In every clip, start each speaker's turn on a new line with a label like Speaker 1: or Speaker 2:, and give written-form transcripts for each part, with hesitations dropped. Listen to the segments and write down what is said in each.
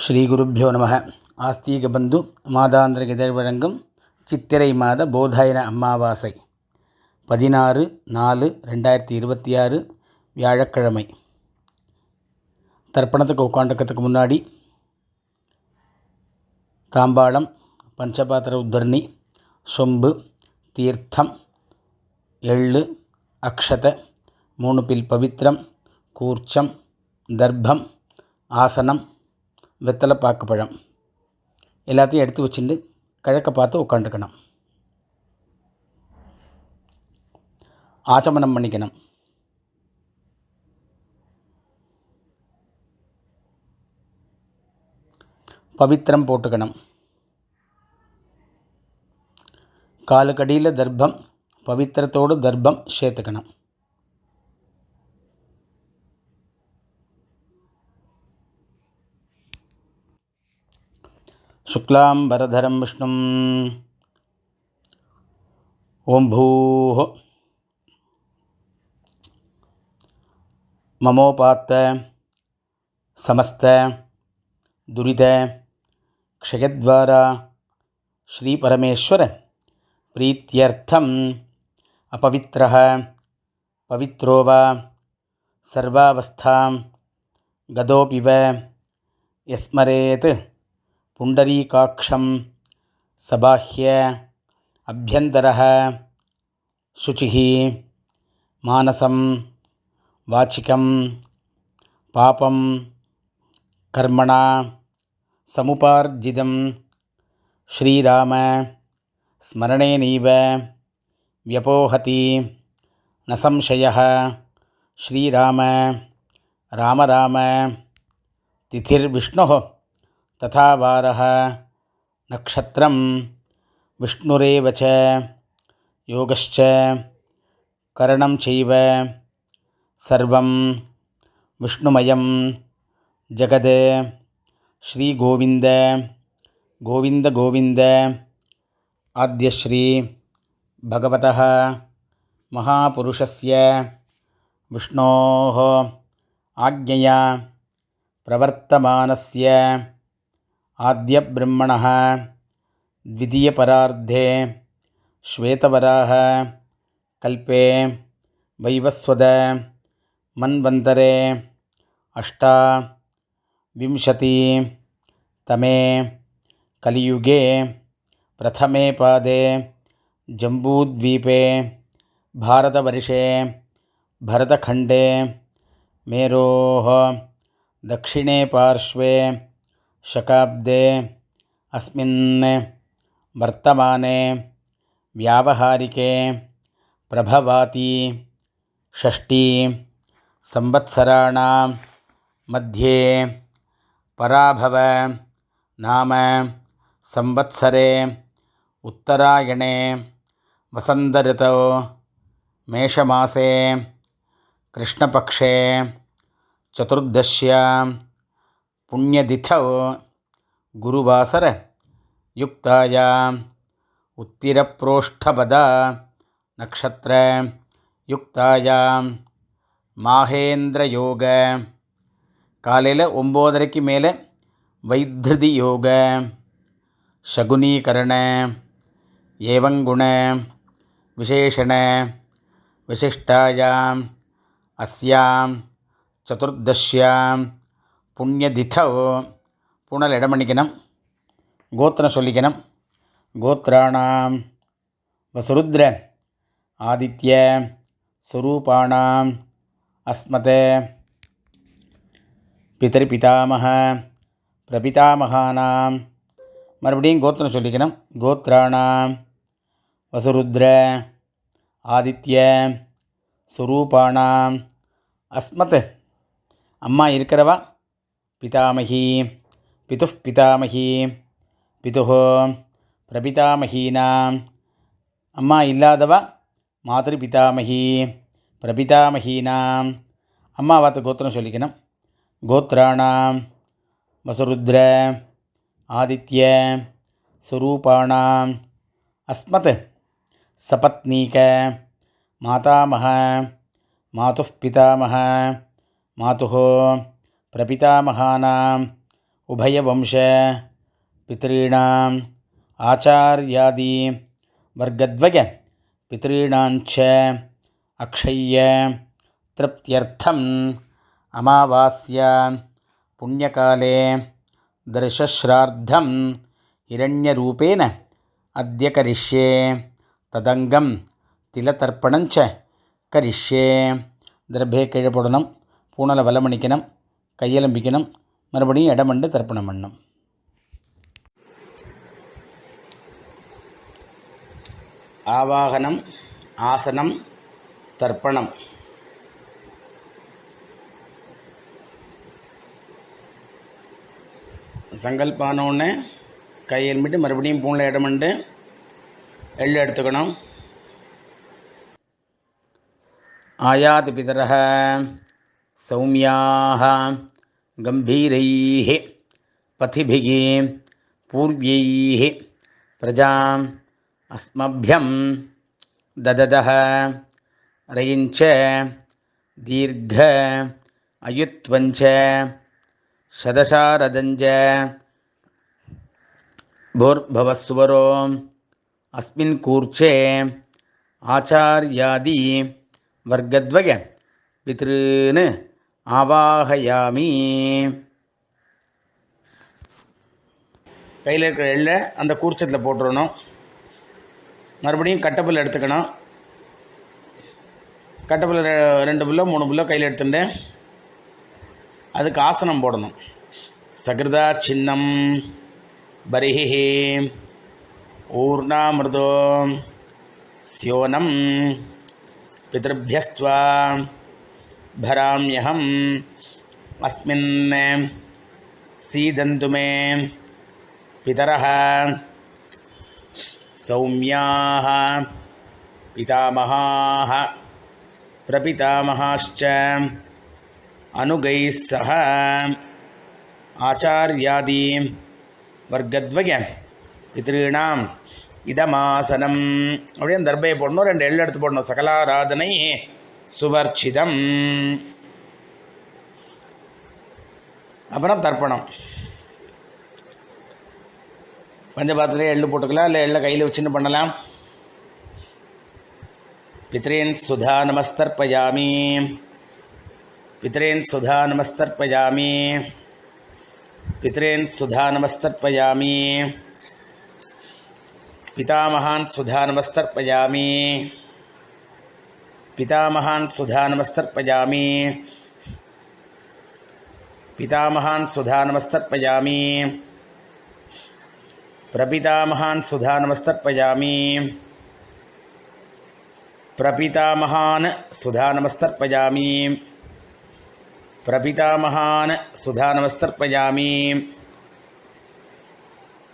Speaker 1: ஸ்ரீகுருப்போ நம. ஆஸ்தீக பந்து மாதாந்திர இதழ் வழங்கும் சித்திரை மாத போதாயன அமாவாசை 16/4/2026 வியாழக்கிழமை. தர்ப்பணத்துக்கு உட்காந்துக்கிறதுக்கு முன்னாடி தாம்பாளம், பஞ்சபாத்திர உத்தரணி, சொம்பு, தீர்த்தம், எள்ளு, அக்ஷத, 3 பில் பவித்திரம், கூர்ச்சம், தர்ப்பம், ஆசனம், வெத்தலை பாக்கு பழம் எல்லாத்தையும் எடுத்து வச்சுட்டு கிழக்க பார்த்து உட்காந்துக்கணும். ஆச்சமனம் பண்ணிக்கணும். பவித்திரம் போட்டுக்கணும். காலுக்கடியில் தர்ப்பம், பவித்திரத்தோடு தர்ப்பம் சேர்த்துக்கணும். சுக்லாம் வரதரம் விஷ்ணும். ஓம் பூः மமோபாத்த சமஸ்த துரித க்ஷயத்வாரா ஸ்ரீ பரமேஸ்வர பிரீத்யர்த்தம் அபவித்ரः பவித்ரோ வா சர்வாவஸ்தாம் கதோபிவ யஸ்மரேத் புண்டரீகாக்ஷம் சபாஹ்ய அப்யந்தரः சுச்சிः மானசம் வாச்சிகம் பாபம் கர்மணா சமுபார்ஜிதம் ஸ்ரீராம ஸ்மரணேனைவ வ்யபோஹதி ந சம்சயः. ஸ்ரீராம ராம ராம திதிர்விஷ்ணுः ததா வாரः நக்ஷத்ரம் விஷ்ணுரேவ ச யோகஸ்ச கரணம் சைவ சர்வம் விஷ்ணுமயம் ஜகத். ஸ்ரீ கோவிந்த கோவிந்த கோவிந்த. ஆத்யஸ்ரீ பகவதः மகாபுருஷஸ்ய விஷ்ணோः ஆக்ஞயா பிரவர்த்தமானஸ்ய ஆத்யப்ரம்மணः த்விதீயபரார்த்தே ஸ்வேதவராஹ கல்பே வைவஸ்வத மன்வந்தரே அஷ்டாவிம்சதி தமே கலியுகே பிரதமே பாதே ஜம்பூத்வீபே பாரதவர்ஷே பரதகண்டே மேரோः தக்ஷிணே பார்ஷ்வே शकाब्दे अस्मिन् वर्तमाने व्यावहारिके प्रभवाति षष्ठी संवत्सराणां मध्ये पराभव नाम संवत्सरे उत्तरायणे वसन्तऋतौ मेषमासे कृष्णपक्षे चतुर्दश्यां पुण्यतिथौ गुरुवासर युक्तायां उत्तिरप्रोष्ठपदा नक्षत्र युक्तायां माहेन्द्रयोग காலையில் 9:30க்கு மேலே வைத்திருதி யோக சகுனீகரண ஏவங்குண விசேஷண விசிஷ்டாயாம் அஸ்யாம் சதுர்தஷ்யாம் புண்ணியதிதௌ. பூனல் இடம் பண்ணிக்கணும். கோத்திரம் சொல்லிக்கணும். கோத்ராணாம் வசுருத்ர ஆதித்ய ஸ்வரூபாணாம் அஸ்மத் பிதர்பிதாமக பிரபிதாமகானாம். மறுபடியும் கோத்திரம் சொல்லிக்கணும். கோத்ராணாம் வசுருத்ர ஆதித்ய ஸ்வரூபாணாம் அஸ்மத். அம்மா இருக்கிறவா பிதாமகி பிதுः பிதாமகி பிதுः பிரபிதாமகீனாம். அம்மா இல்லாதவா மாதృ பிதாமகி பிரபிதாமகீனாம். அம்மாவாத்து கோத்திரம் சொல்லிக்கணும். கோத்ராணாம் வசுருத்ர ஆதித்ய ஸ்வரூபாணாம் அஸ்மத் சபத்னீக மாதாமக மாதுः பிதாமக மாதுः பிரபிதாமகானாம் उभयवंश पितॄणाम् आचार्यादि वर्गद्वय पितॄणाञ्च अक्षय्य तृप्त्यर्थम् अमावास्या पुण्यकाले दर्शश्राद्धं हिरण्यरूपेण अद्य करिष्ये तदंगम तिलतर्पणञ्च करिष्ये. दर्भे கீழே போடணும், பூணலை வலமணிக்கணும், கையெலம்பிக்கணும், மறுபடியும் இடமண்டு தர்ப்பணம் பண்ணணும். ஆவாகனம், ஆசனம், தர்ப்பணம். சங்கல்பானோன்னு கையெலும்பிட்டு மறுபடியும் பூணில் இடமண்டு எள்ளு எடுத்துக்கணும். ஆயாதி பிதரஹ சௌமியாஹ கம்பீரைஹ பதிபிஹ பூர்வைஹ பிரஜாம் அஸ்மப்யம் தததஹ ரயிஞ்ச தீர்க்க அயுத்வஞ்ச சதசாரதஞ்ச भूर्भवस्वरो अस्मिन् कूर्चे आचार्यादि वर्गद्वय पितॄन् आवाहयामि. கையில் இருக்கிற எள்ளை அந்த கூர்ச்சத்தில் போட்டுடணும். மறுபடியும் கட்டப்புல் எடுத்துக்கணும். கட்டப்புல் 2 புல்லோ 3 புல்லோ கையில் எடுத்துட்டு அதுக்கு ஆசனம் போடணும். சகிருதா சின்னம் बरिः ऊर्णामृतो स्योनं पितृभ्यस्त्वा भराम्यहम् अस्मिन् सीदन्तु मे पितरः सौम्याः पितामहाः प्रपितामहाश्च अनुगैः सह आचार्यादि वर्गद्वय पितॄणाम இதமாசனம். அப்படியே அந்த தர்பையை போடணும், 2 எள்ளு எடுத்து போடணும். சகலாராதனை சுவர்ச்சிதம். அப்புறம் தர்ப்பணம். பஞ்சபாத்திரே எள்ளு போட்டுக்கலாம், இல்லை எள்ளை கையில் வச்சுன்னு பண்ணலாம். பித்ரேன் சுதா நமஸ்தர்ப்பயாமி, பித்ரேன் சுதா நமஸ்தர்ப்பயாமி, पितरेन् सुधा नमस्तर्पयामि, पितामहान् सुधा नमस्तर्पयामि, पितामहान् सुधा नमस्तर्पयामि, पितामहान् सुधा नमस्तर्पयामि, प्रपितामहान् सुधा नमस्तर्पयामि, प्रपितामहान् सुधा नमस्तर्पयामि, பிரபிதாமகான் சுதா நமஸ்தர்ப்பயாமி.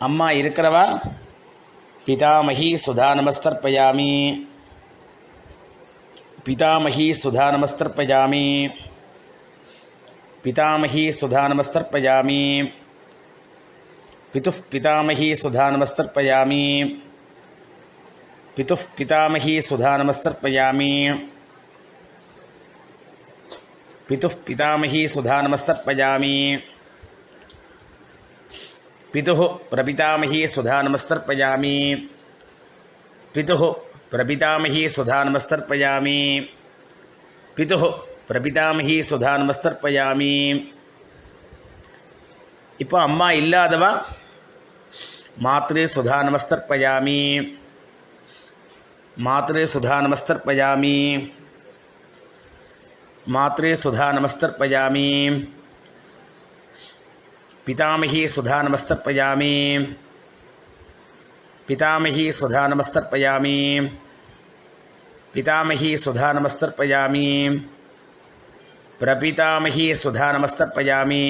Speaker 1: அம்மா இருக்கிறவா பிதாமகி சுதா நமஸ்தர்ப்பயாமி, பிதாமகி சுதா நமஸ்தர்ப்பயாமி, பிதாமகி சுதா நமஸ்தர்ப்பயாமி, பிதுः பிதாமகி சுதா நமஸ்தர்ப்பயாமி, பிதுः பிதாமகி சுதா நமஸ்தர்ப்பயாமி, पितुः पितामही सुधा नमस्तर्पयामि, पितुः प्रपितामही सुधा नमस्तर्पयामि, पितुः प्रपितामही सुधा नमस्तर्पयामि, पितुः प्रपितामही सुधा नमस्तर्पयामि. இப்போ அம்மா இல்லாதவா மாத்ரு சுதா நமஸ்தர்ப்பயாமி, மாத்ரு சுதா நமஸ்தர்ப்பயாமி, मात्रे सुधा नमस्तर्पयामि, पितामही सुधा नमस्तर्पयामि, पितामही सुधा नमस्तर्पयामि, पितामही सुधा नमस्तर्पयामि, प्रपितामही सुधा नमस्तर्पयामि,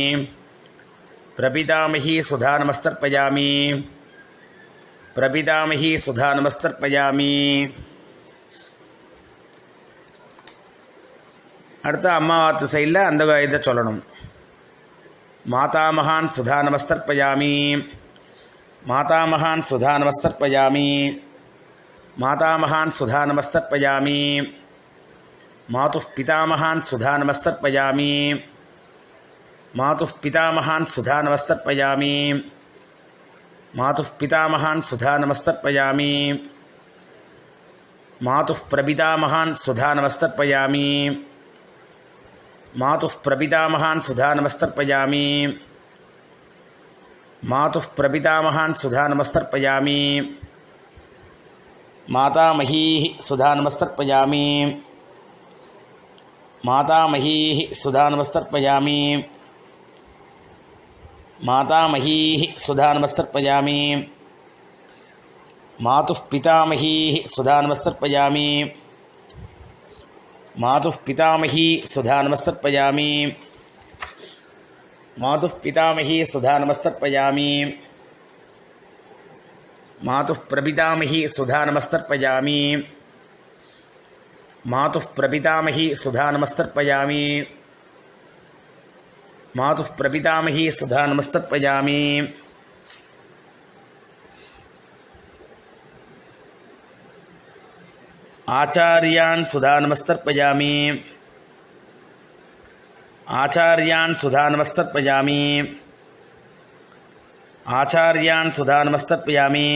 Speaker 1: प्रपितामही सुधा नमस्तर्पयामि, प्रपितामही सुधा नमस्तर्पयामि. அடுத்த அம்மாவாத்து சைடில் அந்த இதை சொல்லணும். மாதாமகான் சுதா நமஸ்தர்ப்பயாமி, மாதாமகான் சுதா நமஸ்தர்ப்பயாமி, மாதாமகான் சுதா நமஸ்தர்ப்பயாமி, மாதுः பிதாமகான் சுதா நமஸ்தர்ப்பயாமி, मातुः पितामहान् सुधानमस्तर्पयामि मातुः पितामहान् सुधानमस्तर्पयामि मातुः प्रपितामहान् सुधानमस्तर्पयामि मातुः प्रपितामहान् सुधानमस्तर्पयामि मातुः प्रपितामहान् सुधानमस्तर्पयामि मातामहीः सुधानमस्तर्पयामि मातामहीः सुधानमस्तर्पयामि मातामहीः सुधानमस्तर्पयामि मातुः पितामहीः सुधानमस्तर्पयामि मातुः पितामही सुधानमस्तर्पयामि मातुः पितामही सुधानमस्तर्पयामि मातुः प्रपितामही सुधानमस्तर्पयामि मातुः प्रपितामही सुधानमस्तर्पयामि मातुः प्रपितामही सुधानमस्तर्पयामि आचार्यान् सुधानमस्तर्पयामि आचार्यान् सुधानमस्तर्पयामि आचार्यान् सुधानमस्तर्पयामि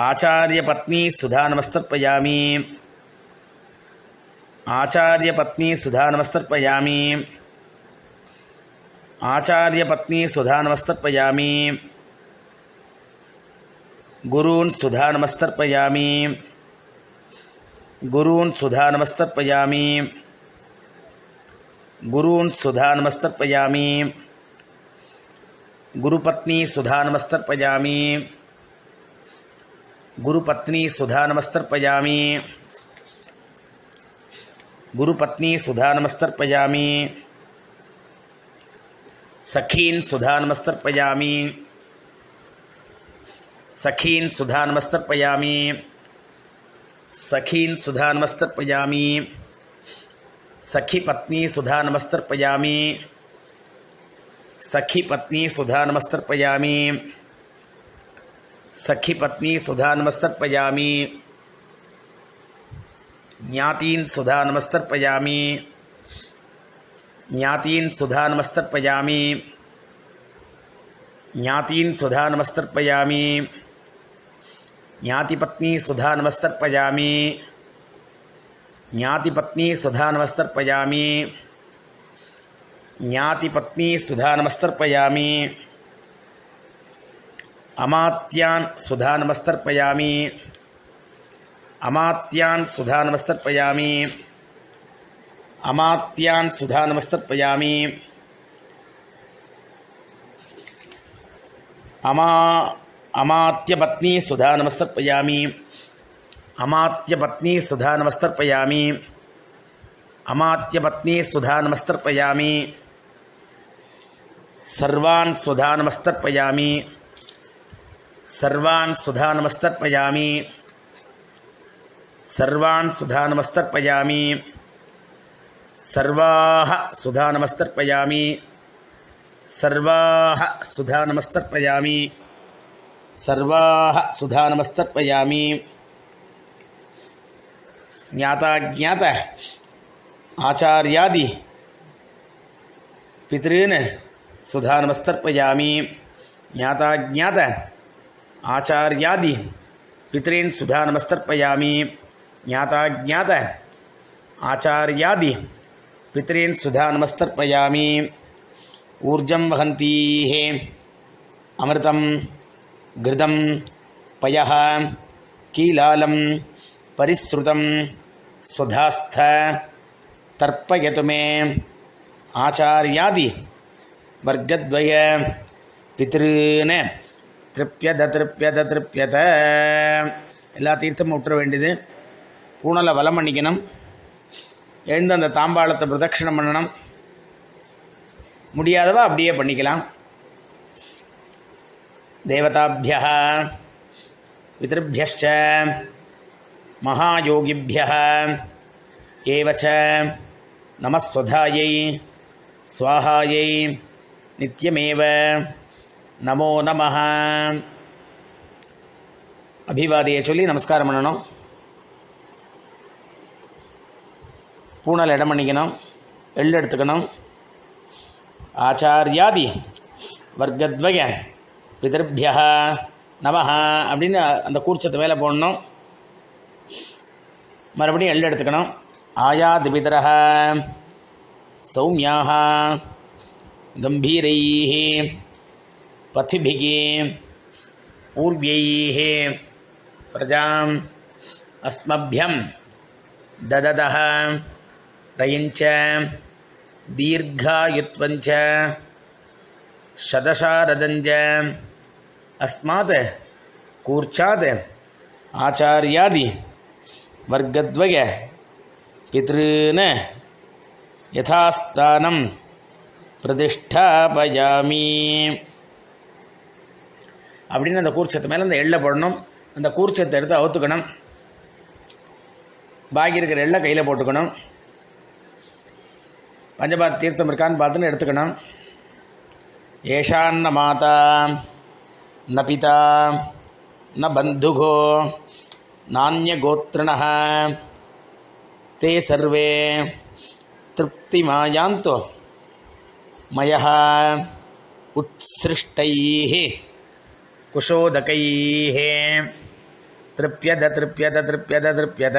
Speaker 1: आचार्यपत्नी सुधानमस्तर्पयामि आचार्यपत्नी सुधानमस्तर्पयामि आचार्यपत्नी सुधानमस्तर्पयामि गुरून् सुधानमस्तर्पयामि गुरून् सुधानमस्तर्पयामि गुरून् सुधानमस्तर्पयामि गुरुपत्नी सुधानमस्तर्पयामि गुरुपत्नी सुधानमस्तर्पयामि गुरुपत्नी सुधानमस्तर्पयामि सखीन् सुधानमस्तर्पयामि सखीन् सुधानमस्तर्पयामि सखीन् सुधानमस्तर्पयामि सखीपत्नी सुधानमस्तर्पयामि सखीपत्नी सुधानमस्तर्पयामि सखीपत्नी सुधानमस्तर्पयामि ज्ञातीन् सुधानमस्तर्पयामि ज्ञातीन् सुधानमस्तर्पयामि ज्ञातीन् सुधानमस्तर्पयामि ज्ञातिपत्नी सुधानमस्तर्पयामि ज्ञातिपत्नी सुधानमस्तर्पयामि ज्ञातिपत्नी सुधानमस्तर्पयामि अमात्यान् सुधानमस्तर्पयामि अमात्यान् सुधानमस्तर्पयामि अमात्यान् सुधानमस्तर्पयामि अमात्यपत्नी सुधानमस्तर्पयामि अमात्यपत्नी सुधानमस्तर्पयामि अमात्यपत्नी सुधानमस्तर्पयामि सर्वान् सुधानमस्तर्पयामि सर्वान् सुधानमस्तर्पयामि सर्वान् सुधानमस्तर्पयामि सर्वाः सुधानमस्तर्पयामि सर्वाः सुधानमस्तर्पयामि सर्वाः सुधानमस्तर्पयामि ज्ञाता ज्ञात आचार्यादि पितॄन् सुधानमस्तर्पयामि ज्ञाता ज्ञात आचार्यादि पितॄन् सुधानमस्तर्पयामि ज्ञाता ज्ञात आचार्यादि पितॄन् सुधानमस्तर्पयामि ऊर्जं वहन्तीः अमृतं घृतं पयः कीलालं परिसृतं स्वधास्थ तर्पयतु मे आचार्यादि वर्गद्वय पितॄन् திருப்பியத திருப்பியத திருப்பியத. எல்லா தீர்த்தமும் விட்டுற வேண்டியது. பூனலை வலம் பண்ணிக்கணும். எழுந்து அந்த தாம்பாளத்தை பிரதட்சிணம் பண்ணணும். முடியாதவா அப்படியே பண்ணிக்கலாம். தேவதாபியः பித்ருभ्यश्च மகாயோகிभ्यः ஏவச்ச நமஸ்வதாயை ஸ்வாஹாயை நித்யமேவ நமோ நமः. அபிவாதியை சொல்லி நமஸ்காரம் பண்ணணும். பூனல் இடம் பண்ணிக்கணும். எள்ளு எடுத்துக்கணும். ஆச்சாரியாதி வர்க்கத்வய பிதர்பியா நமஹ அப்படின்னு அந்த கூர்ச்சத்தை மேலே போடணும். மறுபடியும் எள் எடுத்துக்கணும். ஆயாதி பிதரஹ சௌமியாக கம்பீரைः பதிபிः பூர்வைः பிரஜாம் அஸ்மभ्यं दददः रयिञ्च दीर्घायुत्वञ्च शतशारदञ्च अस्मात् कूर्चात् आचार्यादि वर्गद्वय पितॄन् यथास्थानं பிரதிஷ்டாபயாமி அப்படின்னு அந்த கூர்ச்சத்தை மேலே அந்த எள்ளை போடணும். அந்த கூர்ச்சத்தை எடுத்து அவுத்துக்கணும். பாக்கி இருக்கிற எள்ளை கையில் போட்டுக்கணும். பஞ்சபாத் தீர்த்தம் இருக்கான்னு பார்த்துன்னு எடுத்துக்கணும். ஏஷான்ன மாதா ந பிதா ந பந்துகோ நானிய கோத்ரணः தே சர்வே திருப்திமாயாந்தோ மயः உத்ஸ்ருஷ்டைः குஷோதகைः திருப்யத திருப்யத திருப்யத திருப்யத.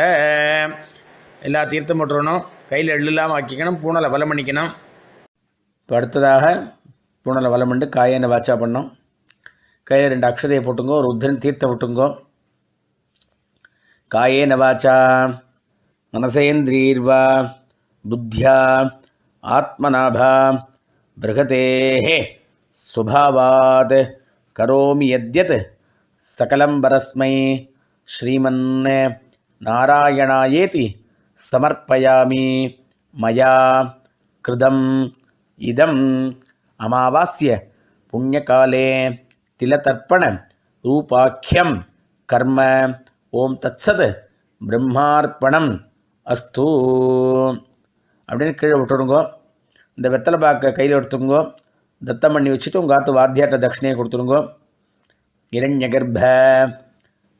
Speaker 1: எல்லா தீர்த்தம் போட்டுருணும். கையில் எள்ளுலாம் ஆக்கிக்கணும். பூனலை வலம் பண்ணிக்கணும். இப்போ அடுத்ததாக பூனலை வலம் பண்ணி காயனை வாச்சா பண்ணோம். கையில் 2 அக்ஷதையை போட்டுங்கோ. ஒரு உத்தரன் தீர்த்தம் விட்டுங்கோ. காயேன வாச்சா மனசேந்திரீர்வா புத்தியா ஆத்மநாபா பிருகதேஹ ஸ்வபாவாத் கரோமி யத்யத் சகலம் பரஸ்மை ஸ்ரீமன் நாராயணாயேதி சமர்ப்பயாமி மயா கிருதம் இதம் அமாவாஸ்ய புண்ணியகாலே திலதர்ப்பண ரூபாக்கியம் கர்ம. ஓம் தத்சத் பிரம்மார்ப்பணம் அஸ்து அப்படின்னு கீழே விட்டுடுங்கோ. இந்த வெத்தலை பாக்கை கையில் எடுத்துங்கோ. தத்தம் பண்ணி வச்சுட்டு உங்கள் ஆத்து வாத்தியாட்ட தட்சிணையை கொடுத்துருங்கோ. இரண்ய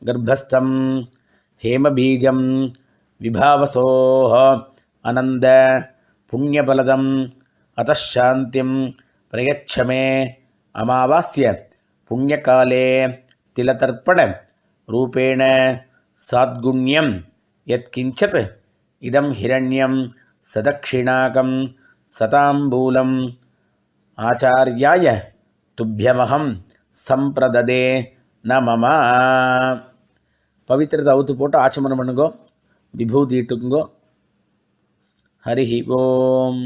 Speaker 1: கர்ப்பஸ்தம் ஹேமபீஜம் விபாவசோஹ அனந்த புண்ணியபலதம் அத்தாந்திம் பிரயச்சமே அமாவாஸ்ய புண்ணியகாலே திலதர்ப்பண ரூபேண சாத்குண்யம் யத்கிஞ்சத் இதம் ஹிரண்யம் சதக்ஷிணாகம் சதாம்பூலம் ஆச்சார்யாய துப்பியமகம் சம்பிரததே ந மம. பவித்திரத்தை அவுத்து போட்டு ஆச்சமனம் பண்ணுங்கோ. விபூதி இட்டுக்குங்கோ. ஹரி ஓம்.